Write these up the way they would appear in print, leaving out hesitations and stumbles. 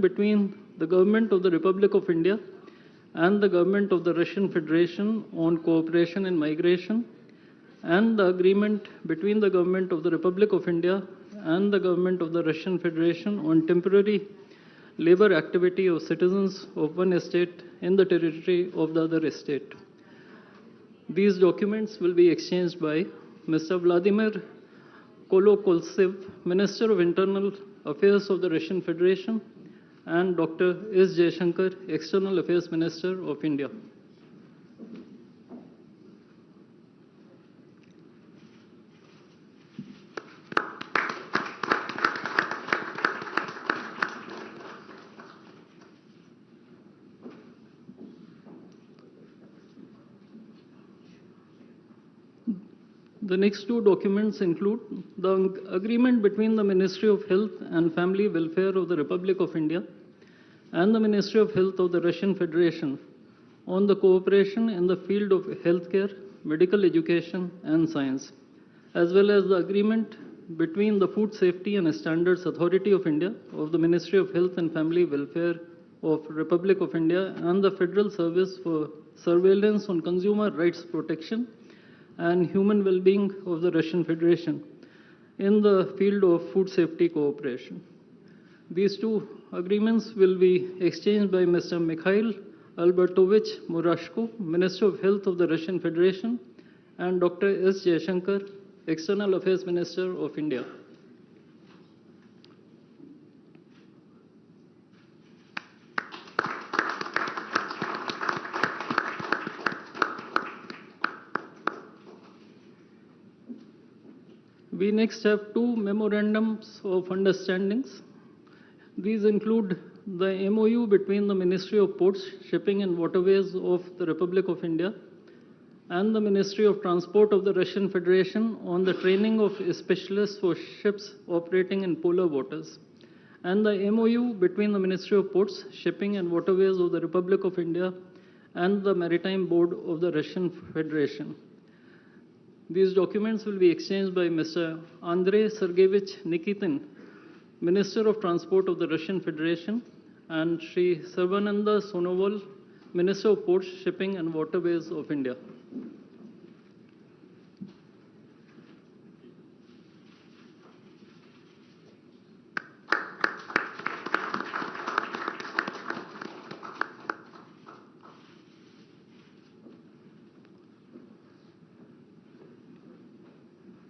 agreement between the Government of the Republic of India and the Government of the Russian Federation on cooperation in migration, and the agreement between the Government of the Republic of India and the Government of the Russian Federation on temporary labor activity of citizens of one state in the territory of the other state. These documents will be exchanged by Mr. Vladimir Kolokoltsev, Minister of Internal Affairs of the Russian Federation, and Dr. S. Jaishankar, External Affairs Minister of India. The next two documents include the agreement between the Ministry of Health and Family Welfare of the Republic of India and the Ministry of Health of the Russian Federation on the cooperation in the field of healthcare, medical education, and science, as well as the agreement between the Food Safety and Standards Authority of India of the Ministry of Health and Family Welfare of Republic of India and the Federal Service for Surveillance on Consumer Rights Protection and Human Well-being of the Russian Federation in the field of food safety cooperation. These two agreements will be exchanged by Mr. Mikhail Albertovich Murashko, Minister of Health of the Russian Federation, and Dr. S. Jaishankar, External Affairs Minister of India. We next have two memorandums of understandings. These include the MOU between the Ministry of Ports, Shipping and Waterways of the Republic of India and the Ministry of Transport of the Russian Federation on the training of specialists for ships operating in polar waters, and the MOU between the Ministry of Ports, Shipping and Waterways of the Republic of India and the Maritime Board of the Russian Federation. These documents will be exchanged by Mr. Andrei Sergeyevich Nikitin, Minister of Transport of the Russian Federation, and Sri Sarvananda Sonowal, Minister of Ports, Shipping and Waterways of India.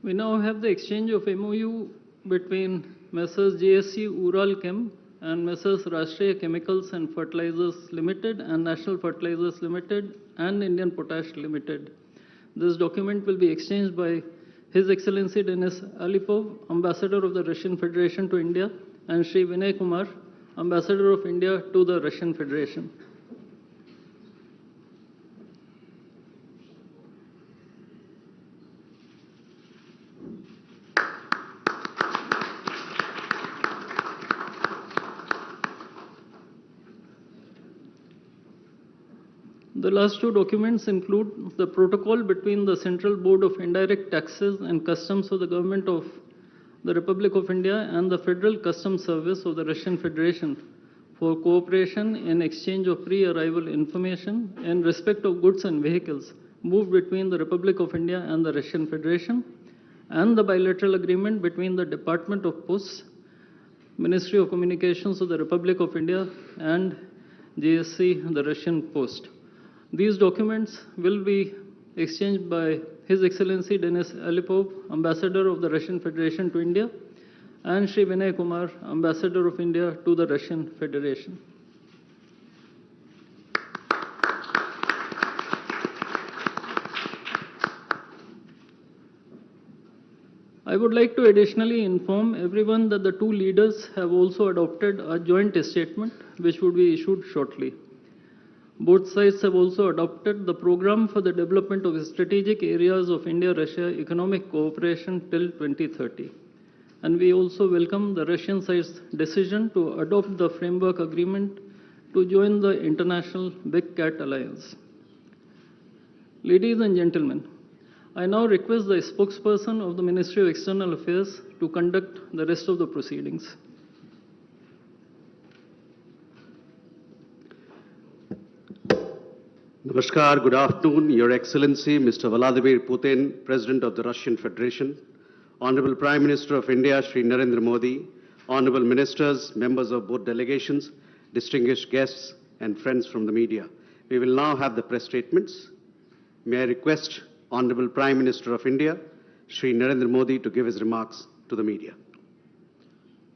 We now have the exchange of MOU between Messrs. JSC Ural Chem and Messrs. Rashtriya Chemicals and Fertilizers Limited and National Fertilizers Limited and Indian Potash Limited. This document will be exchanged by His Excellency Denis Alipov, Ambassador of the Russian Federation to India, and Sri Vinay Kumar, Ambassador of India to the Russian Federation. The last two documents include the protocol between the Central Board of Indirect Taxes and Customs of the Government of the Republic of India and the Federal Customs Service of the Russian Federation for cooperation in exchange of pre-arrival information in respect of goods and vehicles moved between the Republic of India and the Russian Federation, and the bilateral agreement between the Department of Posts, Ministry of Communications of the Republic of India, and JSC, the Russian Post. These documents will be exchanged by His Excellency Denis Alipov, Ambassador of the Russian Federation to India, and Sri Vinay Kumar, Ambassador of India to the Russian Federation. I would like to additionally inform everyone that the two leaders have also adopted a joint statement which would be issued shortly. Both sides have also adopted the program for the development of strategic areas of India-Russia economic cooperation till 2030. And we also welcome the Russian side's decision to adopt the framework agreement to join the International Big Cat Alliance. Ladies and gentlemen, I now request the spokesperson of the Ministry of External Affairs to conduct the rest of the proceedings. Namaskar, good afternoon, Your Excellency, Mr. Vladimir Putin, President of the Russian Federation, Honorable Prime Minister of India, Shri Narendra Modi, Honorable Ministers, members of both delegations, distinguished guests, and friends from the media. We will now have the press statements. May I request Honorable Prime Minister of India, Shri Narendra Modi, to give his remarks to the media.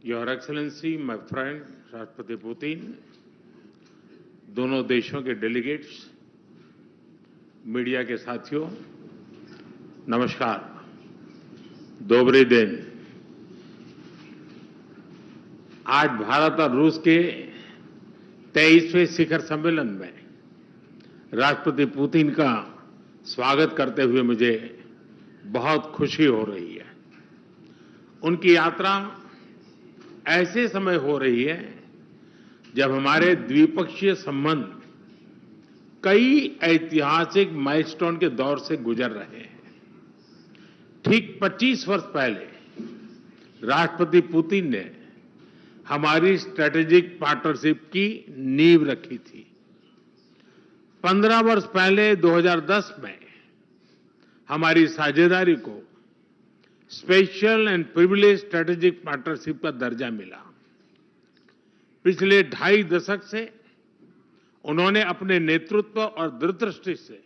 Your Excellency, my friend, राष्ट्रपति Putin, दोनों देशों के delegates, media के साथियों, नमस्कार, दोबरे दिन। आज भारत और रूस के 23वें शिखर सम्मेलन में राष्ट्रपति पुतिन का स्वागत करते हुए मुझे बहुत खुशी हो रही है। उनकी यात्रा ऐसे समय हो रही है जब हमारे द्विपक्षीय संबंध कई ऐतिहासिक माइलस्टोन के दौर से गुजर रहे हैं। ठीक 25 वर्ष पहले राष्ट्रपति पुतिन ने हमारी स्ट्रेटेजिक पार्टनरशिप की नींव रखी थी। 15 वर्ष पहले 2010 में हमारी साझेदारी को special and privilege strategic partnership का दर्जा मिला। पिछले 2.5 दशक से उन्होंने अपने नेतृत्व और दूरदृष्टि से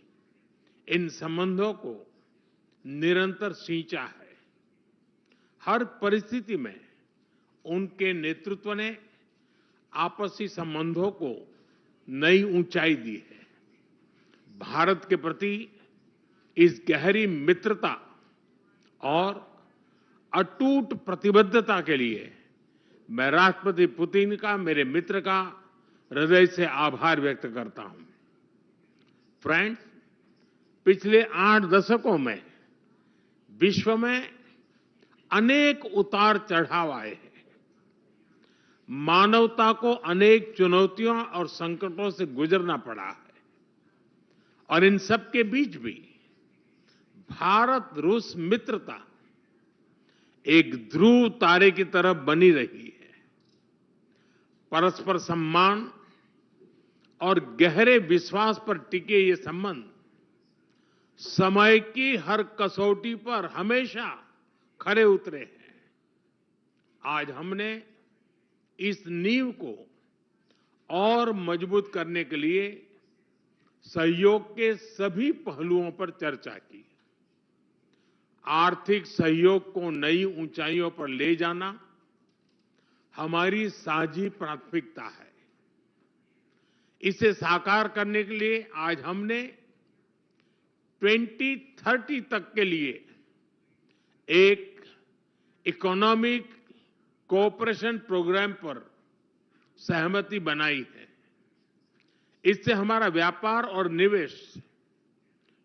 इन संबंधों को निरंतर सींचा है। हर परिस्थिति में उनके नेतृत्व ने आपसी संबंधों को नई ऊंचाई दी है। भारत के प्रति इस गहरी मित्रता और अटूट प्रतिबद्धता के लिए मैं राष्ट्रपति पुतिन का, मेरे मित्र का हृदय से आभार व्यक्त करता हूं। फ्रेंड्स, पिछले 8 दशकों में विश्व में अनेक उतार चढ़ाव आए हैं। मानवता को अनेक चुनौतियों और संकटों से गुजरना पड़ा है और इन सब के बीच भी भारत रूस मित्रता एक ध्रुव तारे की तरह बनी रही है। परस्पर सम्मान और गहरे विश्वास पर टिके ये संबंध समय की हर कसौटी पर हमेशा खरे उतरे हैं। आज हमने इस नींव को और मजबूत करने के लिए सहयोग के सभी पहलुओं पर चर्चा की। आर्थिक सहयोग को नई ऊंचाइयों पर ले जाना हमारी साझी प्राथमिकता है। इसे साकार करने के लिए आज हमने 2030 तक के लिए एक इकोनॉमिक कोऑपरेशन प्रोग्राम पर सहमति बनाई है। इससे हमारा व्यापार और निवेश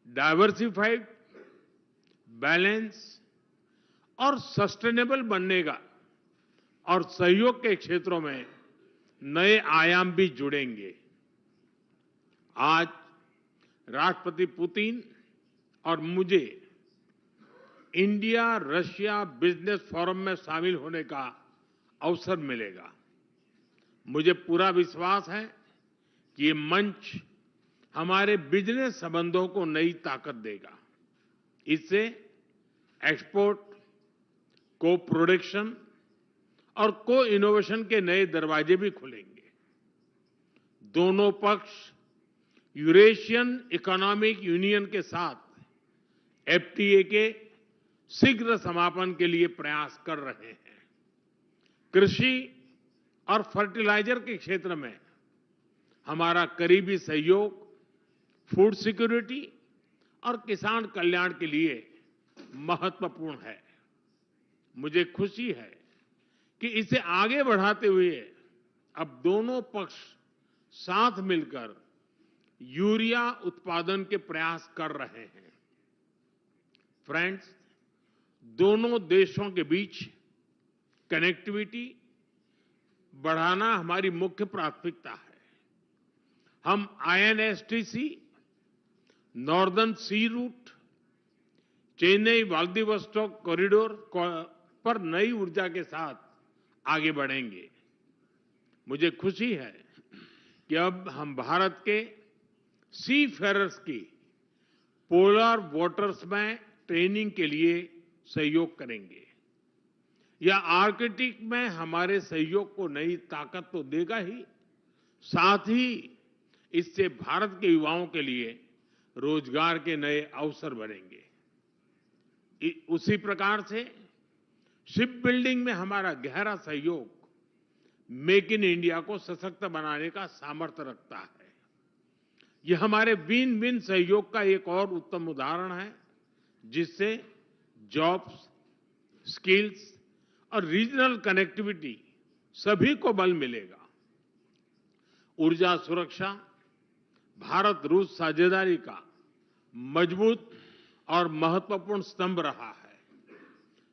डाइवर्सिफाइड, बैलेंस और सस्टेनेबल बनेगा और सहयोग के क्षेत्रों में नए आयाम भी जुड़ेंगे। आज राष्ट्रपति पुतिन और मुझे इंडिया रशिया बिजनेस फोरम में शामिल होने का अवसर मिलेगा। मुझे पूरा विश्वास है कि ये मंच हमारे बिजनेस संबंधों को नई ताकत देगा। इससे एक्सपोर्ट, को प्रोडक्शन और को इनोवेशन के नए दरवाजे भी खुलेंगे। दोनों पक्ष यूरेशियन इकोनॉमिक यूनियन के साथ एफटीए के शीघ्र समापन के लिए प्रयास कर रहे हैं। कृषि और फर्टिलाइजर के क्षेत्र में हमारा करीबी सहयोग फूड सिक्योरिटी और किसान कल्याण के लिए महत्वपूर्ण है। मुझे खुशी है कि इसे आगे बढ़ाते हुए अब दोनों पक्ष साथ मिलकर यूरिया उत्पादन के प्रयास कर रहे हैं। फ्रेंड्स, दोनों देशों के बीच कनेक्टिविटी बढ़ाना हमारी मुख्य प्राथमिकता है। हम आईएनएसटीसी, नॉर्दर्न सी रूट, चेन्नई व्लादिवोस्टोक कॉरिडोर पर नई ऊर्जा के साथ आगे बढ़ेंगे। मुझे खुशी है कि अब हम भारत के सी फेरर्स की पोलर वाटर्स में ट्रेनिंग के लिए सहयोग करेंगे। यह आर्कटिक में हमारे सहयोग को नई ताकत तो देगा ही, साथ ही इससे भारत के युवाओं के लिए रोजगार के नए अवसर बनेंगे। उसी प्रकार से शिप बिल्डिंग में हमारा गहरा सहयोग मेक इन इंडिया को सशक्त बनाने का सामर्थ्य रखता है। यह हमारे विन विन सहयोग का एक और उत्तम उदाहरण है, जिससे जॉब्स, स्किल्स और रीजनल कनेक्टिविटी सभी को बल मिलेगा। ऊर्जा सुरक्षा भारत रूस साझेदारी का मजबूत और महत्वपूर्ण स्तंभ रहा है।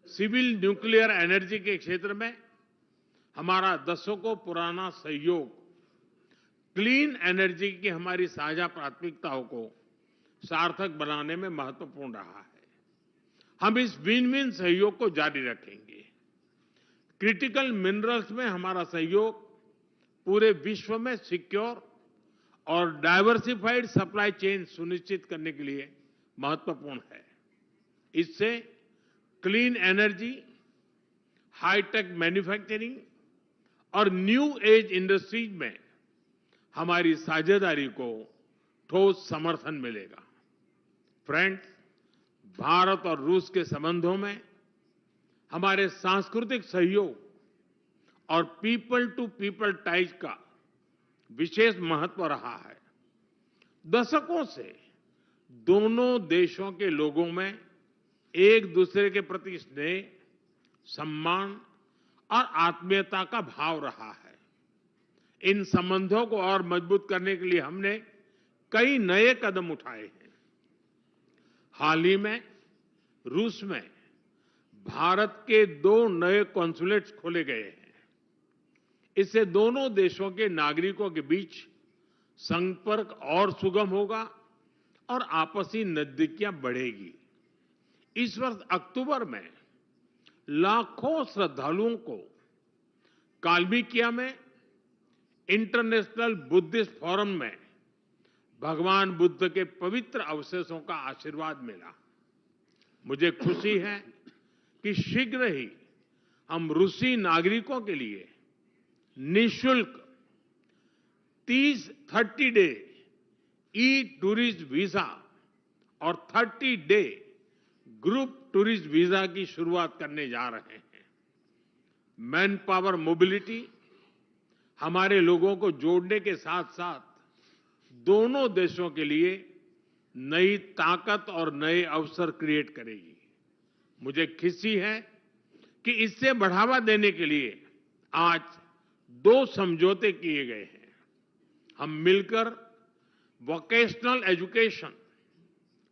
सिविल न्यूक्लियर एनर्जी के क्षेत्र में हमारा दशकों पुराना सहयोग क्लीन एनर्जी की हमारी साझा प्राथमिकताओं को सार्थक बनाने में महत्वपूर्ण रहा है। हम इस विन विन सहयोग को जारी रखेंगे। क्रिटिकल मिनरल्स में हमारा सहयोग पूरे विश्व में सिक्योर और डाइवर्सिफाइड सप्लाई चेन सुनिश्चित करने के लिए महत्वपूर्ण है। इससे क्लीन एनर्जी, हाईटेक मैन्युफैक्चरिंग और न्यू एज इंडस्ट्रीज में हमारी साझेदारी को ठोस समर्थन मिलेगा। फ्रेंड्स, भारत और रूस के संबंधों में हमारे सांस्कृतिक सहयोग और पीपल टू पीपल टाइज का विशेष महत्व रहा है। दशकों से दोनों देशों के लोगों में एक दूसरे के प्रति स्नेह, सम्मान और आत्मीयता का भाव रहा है। इन संबंधों को और मजबूत करने के लिए हमने कई नए कदम उठाए हैं। हाल ही में रूस में भारत के 2 नए कॉन्सुलेट्स खोले गए हैं। इससे दोनों देशों के नागरिकों के बीच संपर्क और सुगम होगा और आपसी नजदीकियां बढ़ेगी। इस वर्ष अक्टूबर में लाखों श्रद्धालुओं को काल्मिकिया में इंटरनेशनल बुद्धिस्ट फोरम में भगवान बुद्ध के पवित्र अवशेषों का आशीर्वाद मिला। मुझे खुशी है कि शीघ्र ही हम रूसी नागरिकों के लिए निःशुल्क 30 डे ई टूरिस्ट वीजा और 30 डे ग्रुप टूरिस्ट वीजा की शुरुआत करने जा रहे हैं। मैन पावर मोबिलिटी हमारे लोगों को जोड़ने के साथ साथ दोनों देशों के लिए नई ताकत और नए अवसर क्रिएट करेगी। मुझे खुशी है कि इससे बढ़ावा देने के लिए आज 2 समझौते किए गए हैं। हम मिलकर वोकेशनल एजुकेशन,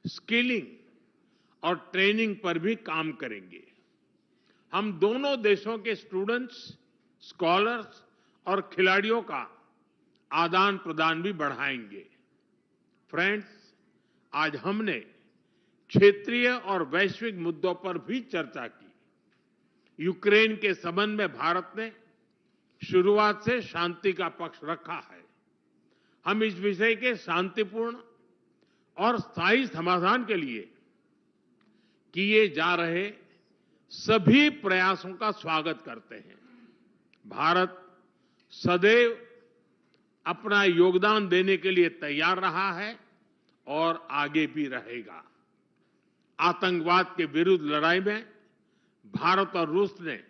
स्किलिंग और ट्रेनिंग पर भी काम करेंगे। हम दोनों देशों के स्टूडेंट्स, स्कॉलर्स और खिलाड़ियों का आदान प्रदान भी बढ़ाएंगे। फ्रेंड्स, आज हमने क्षेत्रीय और वैश्विक मुद्दों पर भी चर्चा की। यूक्रेन के संबंध में भारत ने शुरुआत से शांति का पक्ष रखा है। हम इस विषय के शांतिपूर्ण और स्थायी समाधान के लिए किए जा रहे सभी प्रयासों का स्वागत करते हैं। भारत सदैव अपना योगदान देने के लिए तैयार रहा है और आगे भी रहेगा। आतंकवाद के विरुद्ध लड़ाई में भारत और रूस ने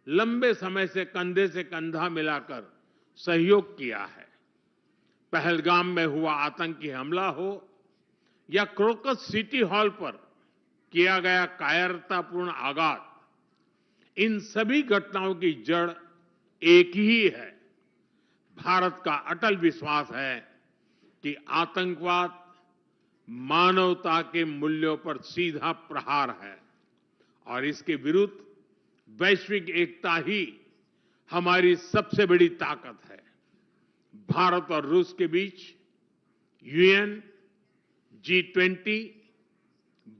लंबे समय से कंधा मिलाकर सहयोग किया है। पहलगाम में हुआ आतंकी हमला हो या क्रोकस सिटी हॉल पर किया गया कायरतापूर्ण आघात, इन सभी घटनाओं की जड़ एक ही है। भारत का अटल विश्वास है कि आतंकवाद मानवता के मूल्यों पर सीधा प्रहार है और इसके विरुद्ध वैश्विक एकता ही हमारी सबसे बड़ी ताकत है। भारत और रूस के बीच यूएन, G20,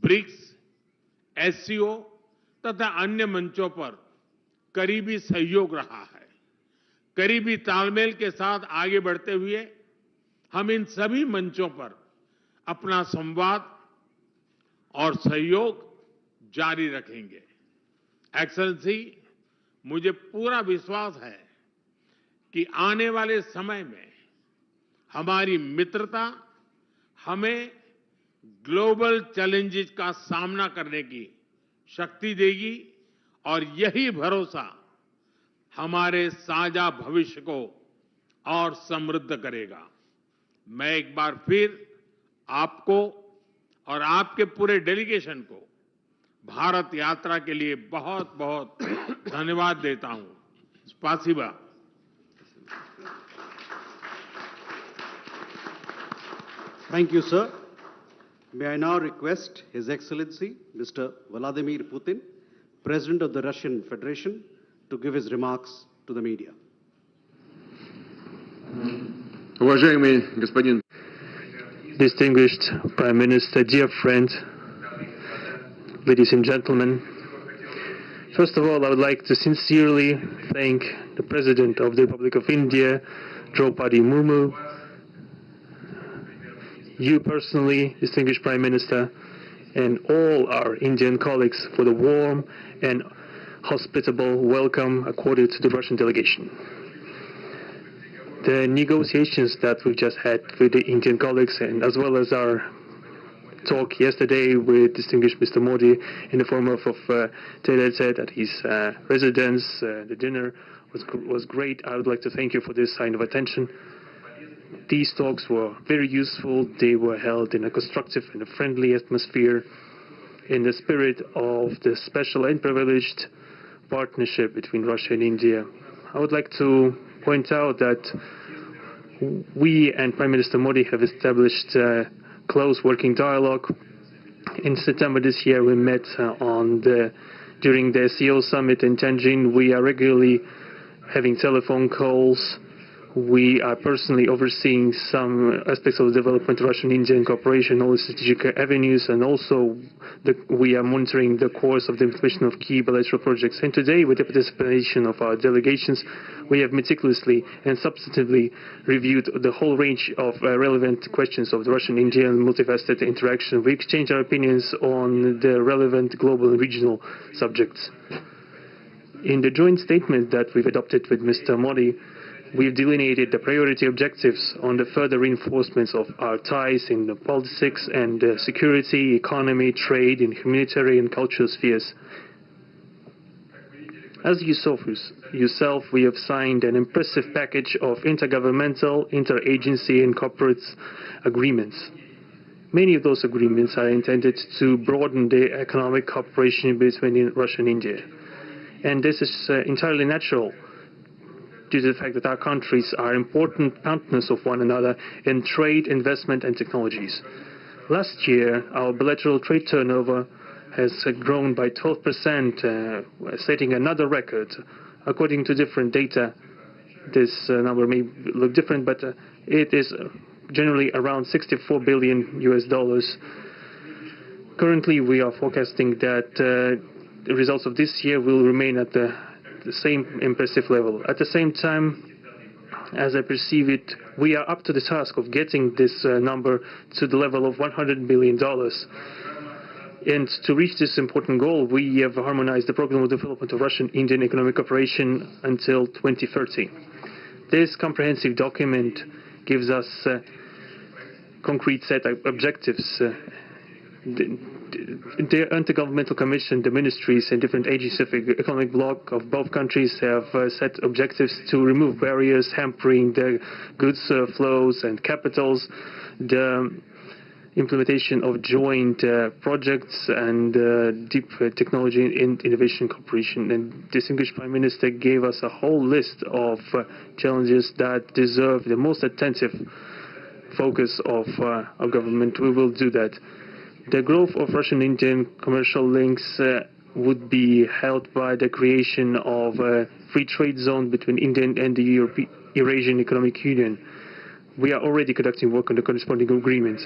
ब्रिक्स, एससीओ तथा अन्य मंचों पर करीबी सहयोग रहा है। करीबी तालमेल के साथ आगे बढ़ते हुए हम इन सभी मंचों पर अपना संवाद और सहयोग जारी रखेंगे। एक्सेलेंसी, मुझे पूरा विश्वास है कि आने वाले समय में हमारी मित्रता हमें ग्लोबल चैलेंजेस का सामना करने की शक्ति देगी और यही भरोसा हमारे साझा भविष्य को और समृद्ध करेगा। मैं एक बार फिर आपको और आपके पूरे डेलीगेशन को भारत यात्रा के लिए बहुत बहुत धन्यवाद देता हूं। स्पासिबा। Thank you, sir. May I now request His Excellency, Mr. Vladimir Putin, President of the Russian Federation, to give his remarks to the media. Уважаемый господин, distinguished Prime Minister, dear friend, ladies and gentlemen, first of all, I would like to sincerely thank the President of the Republic of India, Draupadi Murmu, you personally, distinguished Prime Minister, and all our Indian colleagues for the warm and hospitable welcome accorded to the Russian delegation. The negotiations that we've just had with the Indian colleagues, and as well as our talk yesterday with distinguished Mr. Modi in the form of tete-a-tete at his residence, the dinner was great. I would like to thank you for this sign of attention. These talks were very useful. They were held in a constructive and a friendly atmosphere in the spirit of the special and privileged partnership between Russia and India. I would like to point out that we and Prime Minister Modi have established a close working dialogue. In September this year, we met during the SEO summit in Tianjin. We are regularly having telephone calls. We are personally overseeing some aspects of the development of Russian-Indian cooperation, all the strategic avenues, and also we are monitoring the course of the implementation of key bilateral projects. And today, with the participation of our delegations, we have meticulously and substantively reviewed the whole range of relevant questions of the Russian-Indian multifaceted interaction. We exchange our opinions on the relevant global and regional subjects. In the joint statement that we've adopted with Mr. Modi, we've delineated the priority objectives on the further reinforcements of our ties in the politics and security, economy, trade, and humanitarian and cultural spheres. As you saw for yourself, we have signed an impressive package of intergovernmental, interagency, and corporate agreements. Many of those agreements are intended to broaden the economic cooperation between Russia and India. And this is entirely natural, due to the fact that our countries are important partners of one another in trade, investment, and technologies. Last year, our bilateral trade turnover has grown by 12%, setting another record. According to different data, this number may look different, but it is generally around $64 billion US. Currently, we are forecasting that the results of this year will remain at the same impressive level. At the same time, as I perceive it, we are up to the task of getting this number to the level of $100 billion. And to reach this important goal, we have harmonized the program of development of Russian-Indian economic cooperation until 2030. This comprehensive document gives us a concrete set of objectives. The Intergovernmental Commission, the ministries, and different agencies of the economic bloc of both countries have set objectives to remove barriers hampering the goods flows and capitals, the implementation of joint projects, and deep technology and innovation cooperation. And distinguished Prime Minister gave us a whole list of challenges that deserve the most attentive focus of our government. We will do that. The growth of Russian-Indian commercial links would be helped by the creation of a free trade zone between India and the Eurasian Economic Union. We are already conducting work on the corresponding agreement.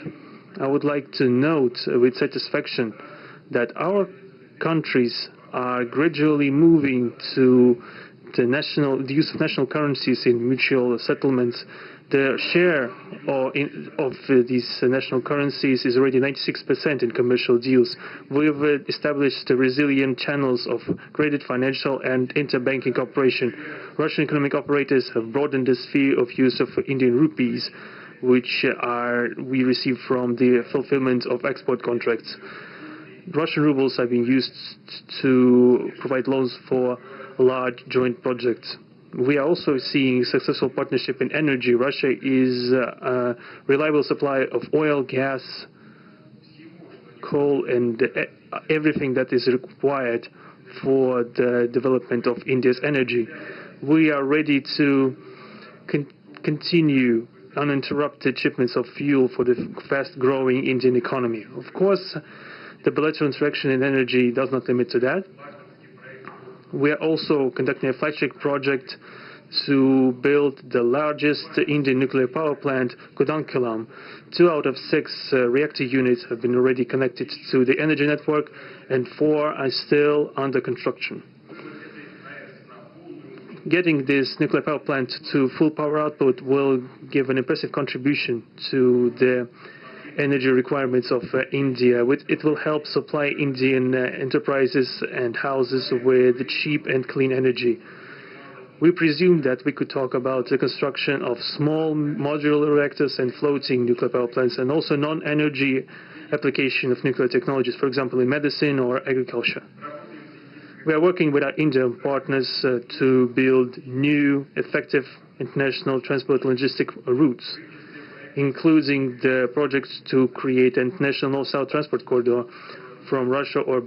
I would like to note with satisfaction that our countries are gradually moving to the use of national currencies in mutual settlements, the share of these national currencies is already 96% in commercial deals. We've established resilient channels of credit, financial, and interbanking cooperation. Russian economic operators have broadened the sphere of use of Indian rupees, which we receive from the fulfillment of export contracts. Russian rubles are being used to provide loans for large joint projects. We are also seeing successful partnership in energy. Russia is a reliable supplier of oil, gas, coal, and everything that is required for the development of India's energy. We are ready to continue uninterrupted shipments of fuel for the fast-growing Indian economy. Of course, the bilateral interaction in energy does not limit to that. We are also conducting a flagship project to build the largest Indian nuclear power plant, Kudankulam. 2 out of 6 reactor units have been already connected to the energy network, and 4 are still under construction. Getting this nuclear power plant to full power output will give an impressive contribution to the energy requirements of India. It will help supply Indian enterprises and houses with cheap and clean energy. We presume that we could talk about the construction of small modular reactors and floating nuclear power plants, and also non-energy application of nuclear technologies, for example, in medicine or agriculture. We are working with our Indian partners to build new, effective international transport logistic routes, including the projects to create an international north-south transport corridor from Russia and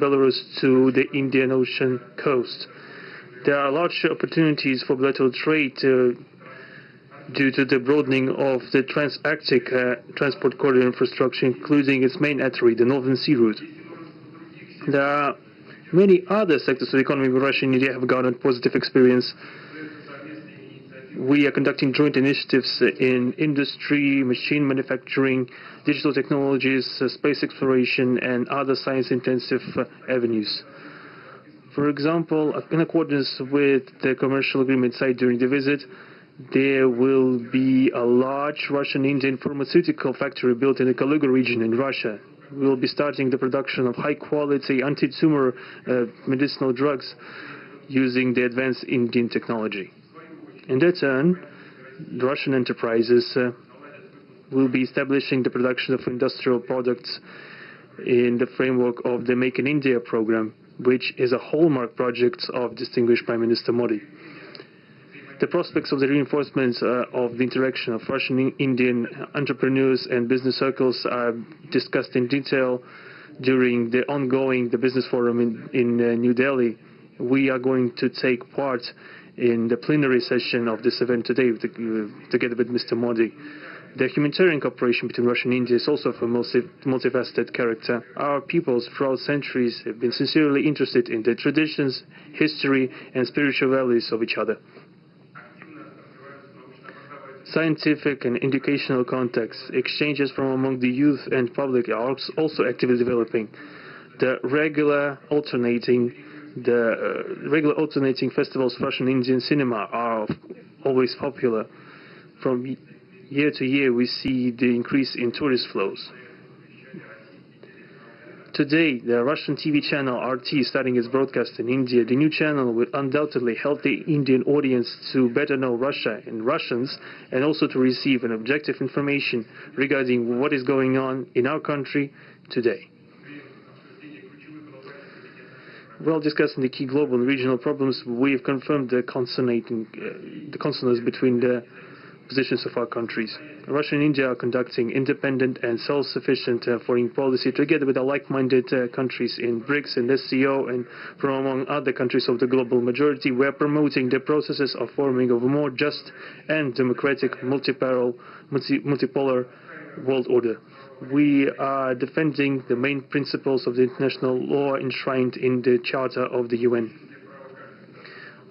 Belarus to the Indian Ocean coast. There are large opportunities for bilateral trade due to the broadening of the trans-Arctic transport corridor infrastructure, including its main artery, the Northern Sea Route. There are many other sectors of the economy where Russia and India have garnered positive experience. We are conducting joint initiatives in industry, machine manufacturing, digital technologies, space exploration, and other science-intensive avenues. For example, in accordance with the commercial agreement signed during the visit, there will be a large Russian-Indian pharmaceutical factory built in the Kaluga region in Russia. We will be starting the production of high-quality anti-tumor medicinal drugs using the advanced Indian technology. In that turn, the Russian enterprises will be establishing the production of industrial products in the framework of the Make in India program, which is a hallmark project of distinguished Prime Minister Modi. The prospects of the reinforcement of the interaction of Russian-Indian entrepreneurs and business circles are discussed in detail during the ongoing Business Forum in New Delhi. We are going to take part in the plenary session of this event today together with Mr. Modi. The humanitarian cooperation between Russia and India is also of a multifaceted character. Our peoples throughout centuries have been sincerely interested in the traditions, history, and spiritual values of each other. Scientific and educational contacts, exchanges from among the youth and public are also actively developing. The regular alternating festivals of Russian Indian cinema are always popular. From year to year, we see the increase in tourist flows. Today, the Russian TV channel RT is starting its broadcast in India. The new channel will undoubtedly help the Indian audience to better know Russia and Russians, and also to receive an objective information regarding what is going on in our country today. While discussing the key global and regional problems, we have confirmed the consonance between the positions of our countries. Russia and India are conducting independent and self-sufficient foreign policy together with the like-minded countries in BRICS and SCO, and from among other countries of the global majority. We are promoting the processes of forming of a more just and democratic multipolar world order. We are defending the main principles of the international law enshrined in the Charter of the UN.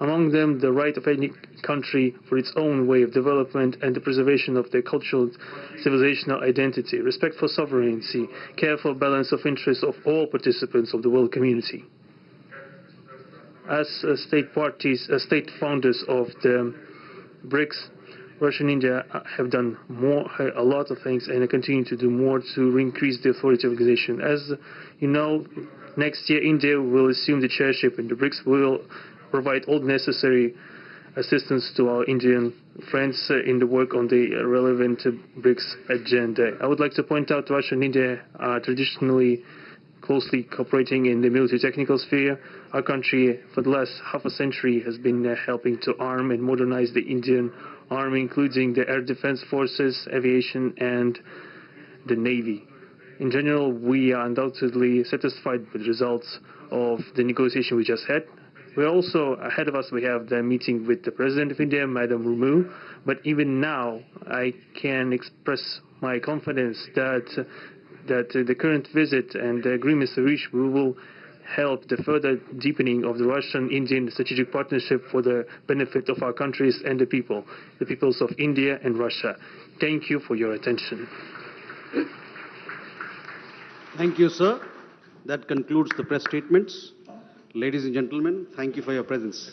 among them the right of any country for its own way of development and the preservation of their cultural civilizational identity, respect for sovereignty, careful balance of interests of all participants of the world community. As state founders of the BRICS, Russia and India have done a lot of things and continue to do more to increase the authority of the organization. As you know, next year India will assume the chairship in the BRICS. We will provide all necessary assistance to our Indian friends in the work on the relevant BRICS agenda. I would like to point out Russia and India are traditionally closely cooperating in the military technical sphere. Our country, for the last half a century, has been helping to arm and modernize the Indian Army, including the air defense forces, aviation, and the Navy. In general, we are undoubtedly satisfied with the results of the negotiation we just had. We're also, ahead of us, we have the meeting with the President of India, Madam Murmu, but even now, I can express my confidence that the current visit and the agreements reached will help the further deepening of the Russian-Indian strategic partnership for the benefit of our countries and the peoples of India and Russia. Thank you for your attention. Thank you, sir. That concludes the press statements. Ladies and gentlemen, thank you for your presence.